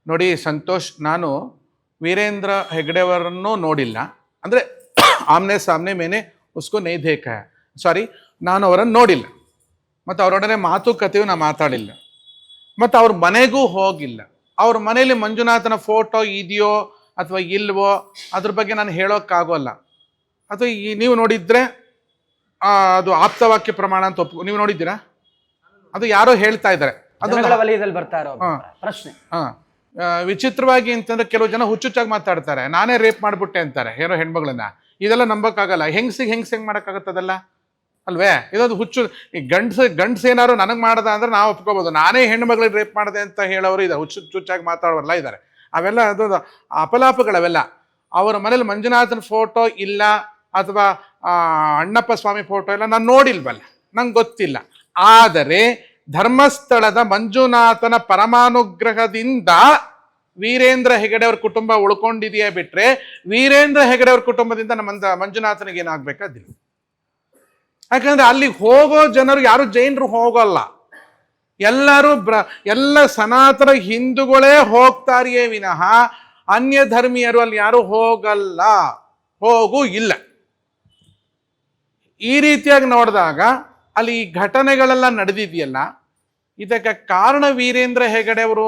ನೋಡಿ ಸಂತೋಷ್, ನಾನು ವೀರೇಂದ್ರ ಹೆಗ್ಡೆಯವರನ್ನು ನೋಡಿಲ್ಲ. ಅಂದರೆ ಆಮ್ನೆ ಸಾಮ್ನೆ ಮೇನೆ ಉಸ್ಕೋ ನೈ ದೇಖ ಹೈ. ಸಾರಿ, ನಾನು ಅವರನ್ನು ನೋಡಿಲ್ಲ ಮತ್ತು ಅವರೊಡನೆ ಮಾತುಕತೆಯೂ ನಾನು ಮಾತಾಡಿಲ್ಲ ಮತ್ತು ಅವ್ರ ಮನೆಗೂ ಹೋಗಿಲ್ಲ. ಅವ್ರ ಮನೇಲಿ ಮಂಜುನಾಥನ ಫೋಟೋ ಇದೆಯೋ ಅಥವಾ ಇಲ್ವೋ ಅದ್ರ ಬಗ್ಗೆ ನಾನು ಹೇಳೋಕ್ಕಾಗೋಲ್ಲ. ಅಥವಾ ನೀವು ನೋಡಿದ್ರೆ ಅದು ಆಪ್ತವಾಕ್ಯ ಪ್ರಮಾಣ ಅಂತ ನೀವು ನೋಡಿದ್ದೀರಾ? ಅದು ಯಾರೋ ಹೇಳ್ತಾ ಇದ್ದಾರೆ, ಅದು ವಲಯದಲ್ಲಿ ಬರ್ತಾ ಇರೋ ಪ್ರಶ್ನೆ. ವಿಚಿತ್ರವಾಗಿ ಅಂತಂದ್ರೆ ಕೆಲವು ಜನ ಹುಚ್ಚುಚ್ಚಾಗಿ ಮಾತಾಡ್ತಾರೆ, ನಾನೇ ರೇಪ್ ಮಾಡ್ಬಿಟ್ಟೆ ಅಂತಾರೆ ಯಾರೋ ಹೆಣ್ಮಗಳನ್ನ. ಇದೆಲ್ಲ ನಂಬಕ್ಕಾಗಲ್ಲ. ಹೆಂಗ್ ಮಾಡಕ್ಕಾಗತ್ತದಲ್ಲ ಅಲ್ವೇ? ಇದೊಂದು ಹುಚ್ಚು. ಈ ಗಂಡ್ಸ್ ಏನಾದ್ರು ನನಗೆ ಮಾಡ್ದ ಅಂದ್ರೆ ನಾವು ಒಪ್ಕೋಬಹುದು. ನಾನೇ ಹೆಣ್ಮಗಳಿಗೆ ರೇಪ್ ಮಾಡಿದೆ ಅಂತ ಹೇಳೋರು ಇದ್ದಾರೆ, ಹುಚ್ಚುಚ್ಚಾಗಿ ಮಾತಾಡೋರೆಲ್ಲ ಇದ್ದಾರೆ. ಅವೆಲ್ಲ ಅದು ಅಪಲಾಪಗಳವೆಲ್ಲ. ಅವರ ಮನೇಲಿ ಮಂಜುನಾಥನ ಫೋಟೋ ಇಲ್ಲ ಅಥವಾ ಅಣ್ಣಪ್ಪ ಸ್ವಾಮಿ ಫೋಟೋ ಇಲ್ಲ, ನಾನು ನೋಡಿಲ್ವಲ್ಲ, ನಂಗೆ ಗೊತ್ತಿಲ್ಲ. ಆದರೆ ಧರ್ಮಸ್ಥಳದ ಮಂಜುನಾಥನ ಪರಮಾನುಗ್ರಹದಿಂದ ವೀರೇಂದ್ರ ಹೆಗಡೆ ಅವ್ರ ಕುಟುಂಬ ಉಳ್ಕೊಂಡಿದೆಯೇ ಬಿಟ್ರೆ ವೀರೇಂದ್ರ ಹೆಗಡೆ ಅವ್ರ ಕುಟುಂಬದಿಂದ ನಮ್ಮ ಮಂಜುನಾಥನಿಗೆ ಏನಾಗಬೇಕಾದಿಲ್ಲ. ಯಾಕಂದ್ರೆ ಅಲ್ಲಿ ಹೋಗೋ ಜನರು ಯಾರು ಜೈನರು ಹೋಗಲ್ಲ, ಎಲ್ಲರೂ ಎಲ್ಲ ಸನಾತನ ಹಿಂದೂಗಳೇ ಹೋಗ್ತಾರಿಯೇ ವಿನಃ ಅನ್ಯ ಧರ್ಮೀಯರು ಅಲ್ಲಿ ಯಾರು ಹೋಗಲ್ಲ, ಹೋಗೂ ಇಲ್ಲ. ಈ ರೀತಿಯಾಗಿ ನೋಡಿದಾಗ ಅಲ್ಲಿ ಈ ಘಟನೆಗಳೆಲ್ಲ ನಡೆದಿದೆಯಲ್ಲ, ಇದಕ್ಕೆ ಕಾರಣ ವೀರೇಂದ್ರ ಹೆಗಡೆ ಅವರು